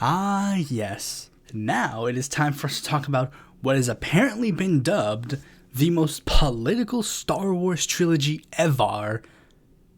Ah, yes. Now it is time for us to talk about what has apparently been dubbed the most political Star Wars trilogy ever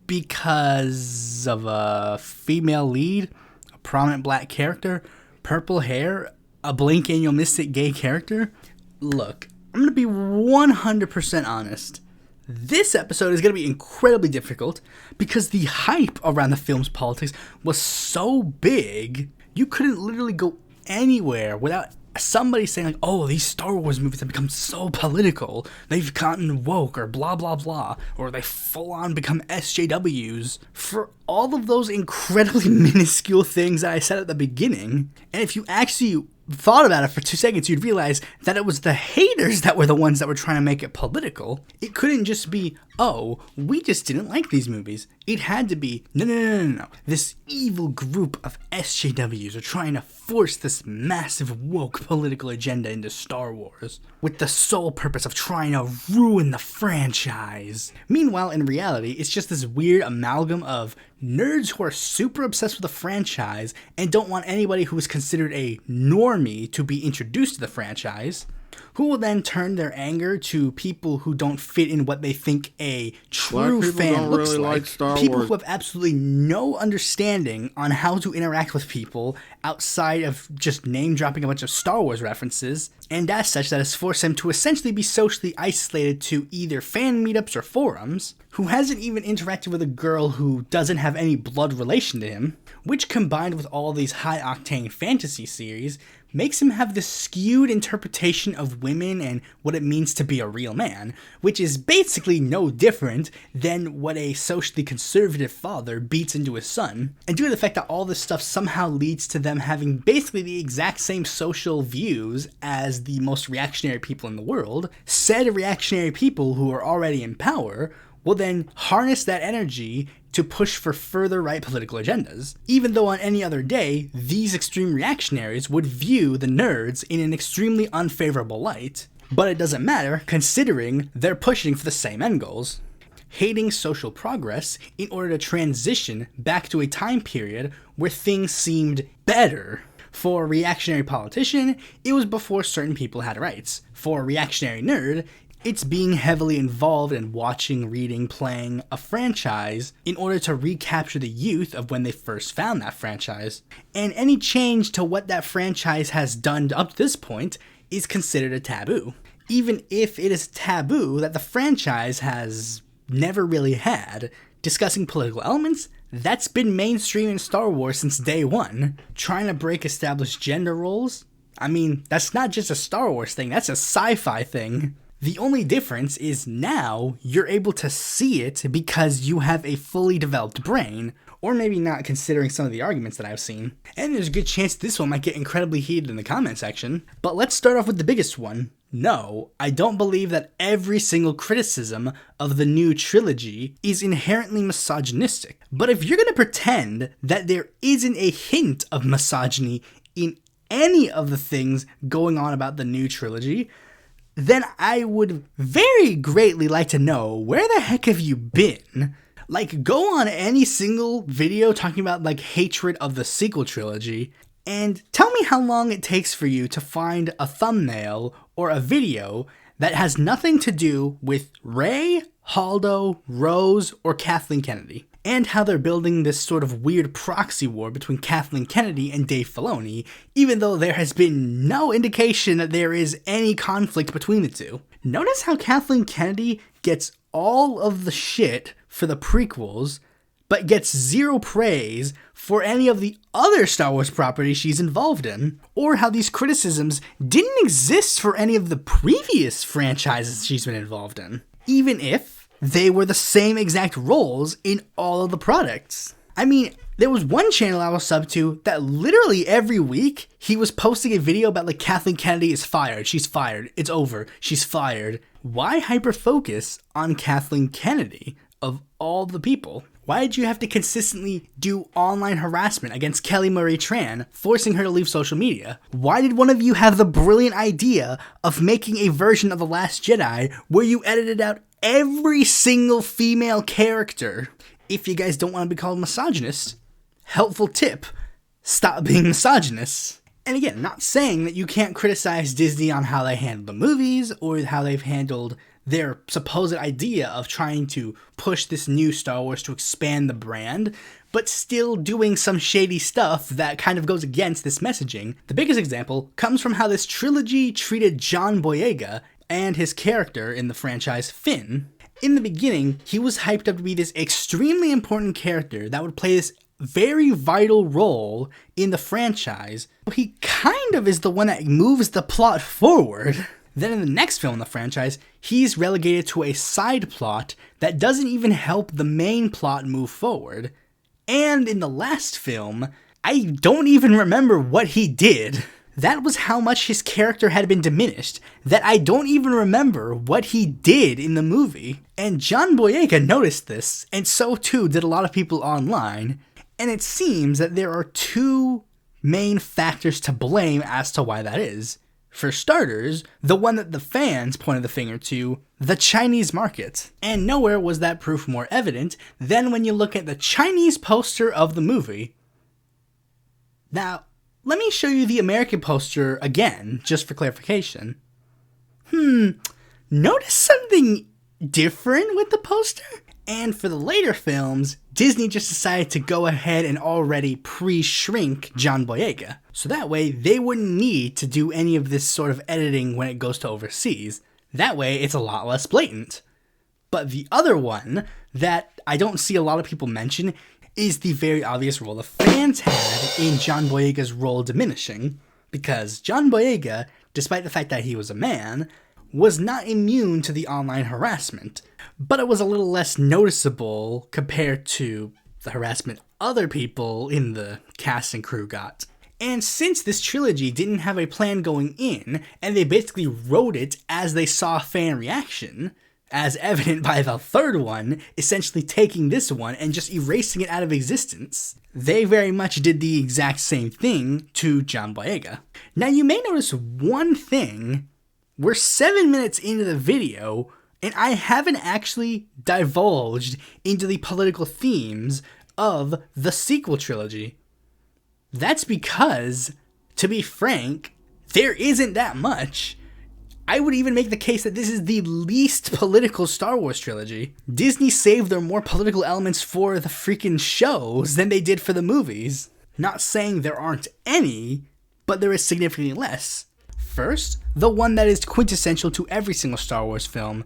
because of a female lead, a prominent black character, purple hair, a blink and you'll miss it gay character. Look, I'm going to be 100% honest. This episode is going to be incredibly difficult because the hype around the film's politics was so big, you couldn't literally go anywhere without somebody saying like, oh, these Star Wars movies have become so political, they've gotten woke or blah blah blah, or they full on become SJWs for all of those incredibly minuscule things that I said at the beginning. And if you actually thought about it for 2 seconds, you'd realize that it was the haters that were the ones that were trying to make it political. It couldn't just be, oh, we just didn't like these movies. It had to be, no. This evil group of SJWs are trying to force this massive woke political agenda into Star Wars with the sole purpose of trying to ruin the franchise. Meanwhile, in reality, it's just this weird amalgam of nerds who are super obsessed with the franchise and don't want anybody who is considered a normie to be introduced to the franchise, who will then turn their anger to people who don't fit in what they think a true fan looks like. People who have absolutely no understanding on how to interact with people outside of just name-dropping a bunch of Star Wars references, and as such that has forced them to essentially be socially isolated to either fan meetups or forums, who hasn't even interacted with a girl who doesn't have any blood relation to him, which combined with all these high-octane fantasy series makes him have this skewed interpretation of women and what it means to be a real man, which is basically no different than what a socially conservative father beats into his son. And due to the fact that all this stuff somehow leads to them having basically the exact same social views as the most reactionary people in the world, said reactionary people who are already in power will then harness that energy to push for further right political agendas, even though on any other day, these extreme reactionaries would view the nerds in an extremely unfavorable light. But it doesn't matter, considering they're pushing for the same end goals. Hating social progress in order to transition back to a time period where things seemed better. For a reactionary politician, it was before certain people had rights. For a reactionary nerd, it's being heavily involved in watching, reading, playing a franchise in order to recapture the youth of when they first found that franchise. And any change to what that franchise has done up to this point is considered a taboo. Even if it is taboo that the franchise has never really had. Discussing political elements, that's been mainstream in Star Wars since day one. Trying to break established gender roles? I mean, that's not just a Star Wars thing, that's a sci-fi thing. The only difference is now you're able to see it because you have a fully developed brain, or maybe not considering some of the arguments that I've seen. And there's a good chance this one might get incredibly heated in the comment section. But let's start off with the biggest one. No, I don't believe that every single criticism of the new trilogy is inherently misogynistic. But if you're going to pretend that there isn't a hint of misogyny in any of the things going on about the new trilogy, then I would very greatly like to know, where the heck have you been? Like, go on any single video talking about, like, hatred of the sequel trilogy, and tell me how long it takes for you to find a thumbnail or a video that has nothing to do with Rey, Holdo, Rose, or Kathleen Kennedy, and how they're building this sort of weird proxy war between Kathleen Kennedy and Dave Filoni, even though there has been no indication that there is any conflict between the two. Notice how Kathleen Kennedy gets all of the shit for the prequels, but gets zero praise for any of the other Star Wars properties she's involved in, or how these criticisms didn't exist for any of the previous franchises she's been involved in, even if they were the same exact roles in all of the products. I mean, there was one channel I was subbed to that literally every week he was posting a video about, like, Kathleen Kennedy is fired, she's fired, it's over, she's fired. Why hyper-focus on Kathleen Kennedy of all the people? Why did you have to consistently do online harassment against Kelly Marie Tran, forcing her to leave social media? Why did one of you have the brilliant idea of making a version of The Last Jedi where you edited out every single female character? If you guys don't want to be called misogynist, helpful tip, stop being misogynist. And again, not saying that you can't criticize Disney on how they handle the movies or how they've handled their supposed idea of trying to push this new Star Wars to expand the brand, but still doing some shady stuff that kind of goes against this messaging. The biggest example comes from how this trilogy treated John Boyega and his character in the franchise, Finn. In the beginning, he was hyped up to be this extremely important character that would play this very vital role in the franchise. He kind of is the one that moves the plot forward. Then in the next film in the franchise, he's relegated to a side plot that doesn't even help the main plot move forward. And in the last film, I don't even remember what he did. That was how much his character had been diminished, that I don't even remember what he did in the movie. And John Boyega noticed this, and so too did a lot of people online. And it seems that there are two main factors to blame as to why that is. For starters, the one that the fans pointed the finger to, the Chinese market. And nowhere was that proof more evident than when you look at the Chinese poster of the movie. Now, let me show you the American poster again, just for clarification. Notice something different with the poster? And for the later films, Disney just decided to go ahead and already pre-shrink John Boyega. So that way, they wouldn't need to do any of this sort of editing when it goes to overseas. That way, it's a lot less blatant. But the other one that I don't see a lot of people mention is the very obvious role the fans had in John Boyega's role diminishing. Because John Boyega, despite the fact that he was a man, was not immune to the online harassment. But it was a little less noticeable compared to the harassment other people in the cast and crew got. And since this trilogy didn't have a plan going in, and they basically wrote it as they saw fan reaction, as evident by the third one, essentially taking this one and just erasing it out of existence, they very much did the exact same thing to John Boyega. Now you may notice one thing. We're 7 minutes into the video, and I haven't actually divulged into the political themes of the sequel trilogy. That's because, to be frank, there isn't that much. I would even make the case that this is the least political Star Wars trilogy. Disney saved their more political elements for the freaking shows than they did for the movies. Not saying there aren't any, but there is significantly less. First, the one that is quintessential to every single Star Wars film,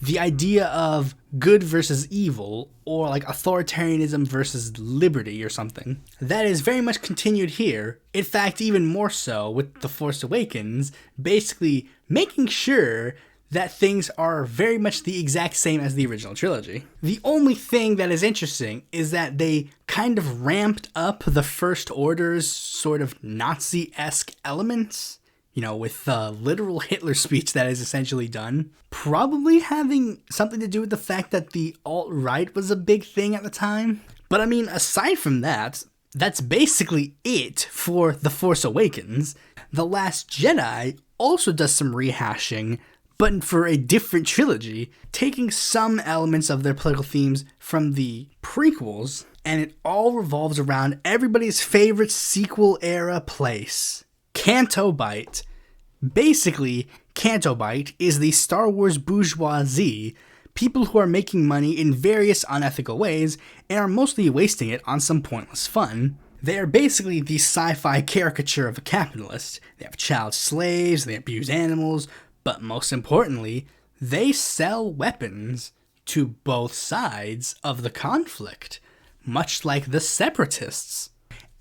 the idea of good versus evil, or like authoritarianism versus liberty or something. That is very much continued here. In fact, even more so with The Force Awakens, basically making sure that things are very much the exact same as the original trilogy. The only thing that is interesting is that they kind of ramped up the First Order's sort of Nazi-esque elements, you know, with the literal Hitler speech that is essentially done. Probably having something to do with the fact that the alt-right was a big thing at the time. But I mean, aside from that, that's basically it for The Force Awakens. The Last Jedi also does some rehashing, but for a different trilogy, taking some elements of their political themes from the prequels, and it all revolves around everybody's favorite sequel-era place, Canto Bight. Basically, Canto Bight is the Star Wars bourgeoisie, people who are making money in various unethical ways and are mostly wasting it on some pointless fun. They are basically the sci-fi caricature of a capitalist. They have child slaves, they abuse animals, but most importantly, they sell weapons to both sides of the conflict, much like the Separatists.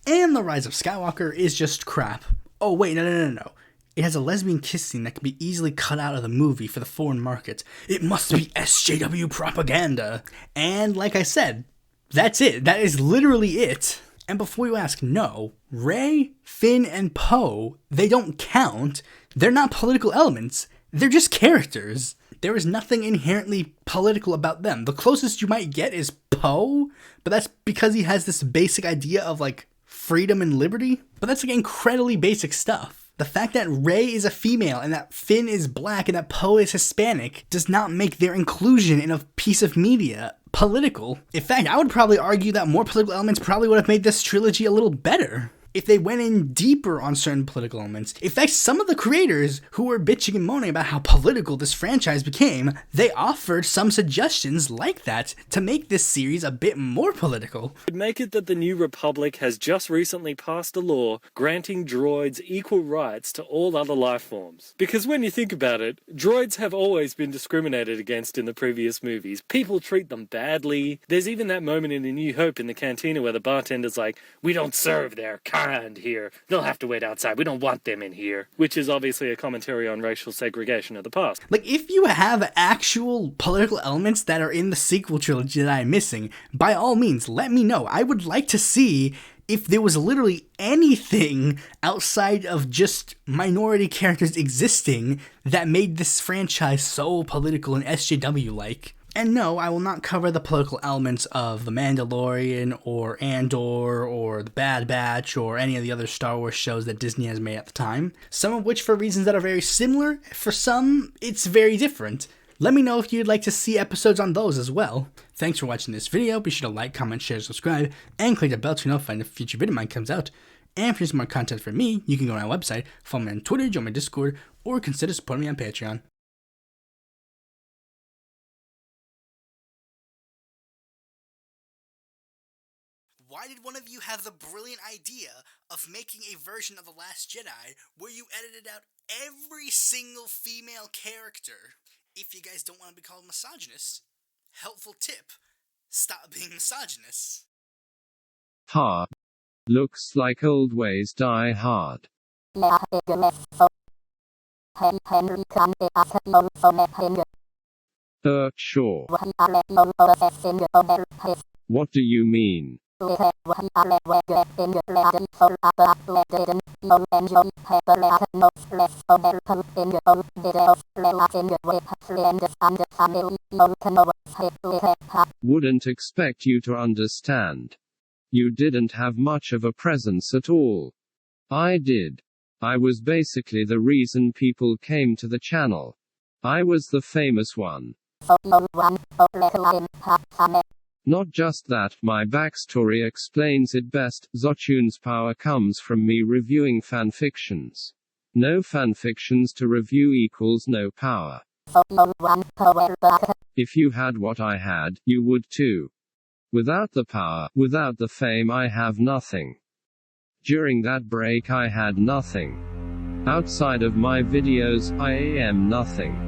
And The Rise of Skywalker is just crap. Oh wait, no. It has a lesbian kiss scene that can be easily cut out of the movie for the foreign market. It must be SJW propaganda. And like I said, that's it. That is literally it. And before you ask, no, Rey, Finn, and Poe, they don't count. They're not political elements. They're just characters. There is nothing inherently political about them. The closest you might get is Poe, but that's because he has this basic idea of like freedom and liberty. But that's like incredibly basic stuff. The fact that Rey is a female and that Finn is black and that Poe is Hispanic does not make their inclusion in a piece of media political. In fact, I would probably argue that more political elements probably would have made this trilogy a little better if they went in deeper on certain political elements. In fact, some of the creators who were bitching and moaning about how political this franchise became, they offered some suggestions like that to make this series a bit more political. Make it that the New Republic has just recently passed a law granting droids equal rights to all other life forms. Because when you think about it, droids have always been discriminated against in the previous movies. People treat them badly. There's even that moment in A New Hope in the cantina where the bartender's like, "We don't serve their kind here. They'll have to wait outside. We don't want them in here." Which is obviously a commentary on racial segregation of the past. Like, if you have actual political elements that are in the sequel trilogy that I'm missing, by all means, let me know. I would like to see if there was literally anything outside of just minority characters existing that made this franchise so political and SJW-like. And no, I will not cover the political elements of The Mandalorian or Andor or The Bad Batch or any of the other Star Wars shows that Disney has made at the time. Some of which for reasons that are very similar, for some, it's very different. Let me know if you'd like to see episodes on those as well. Thanks for watching this video. Be sure to like, comment, share, subscribe, and click the bell to be notified when a future video of mine comes out. And for some more content from me, you can go to my website, follow me on Twitter, join my Discord, or consider supporting me on Patreon. Why did one of you have the brilliant idea of making a version of The Last Jedi where you edited out every single female character? If you guys don't want to be called misogynist, helpful tip, stop being misogynist. Ha. Looks like old ways die hard. Sure. What do you mean? Wouldn't expect you to understand. You didn't have much of a presence at all. I did. I was basically the reason people came to the channel. I was the famous one. Not just that, my backstory explains it best. 𝔬𝔦𝔩𝔥𝔬𝔲𝔢𝔬𝔢 power comes from me reviewing fanfictions. No fanfictions to review equals no power. If you had what I had, you would too. Without the power, without the fame, I have nothing. During that break I had nothing. Outside of my videos, I am nothing.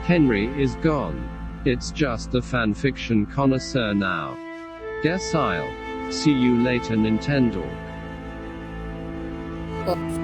Henry is gone. It's just the fanfiction connoisseur now. 𝔓𝔬𝔤𝔬𝔢𝔱. See you later, Nintendo. It's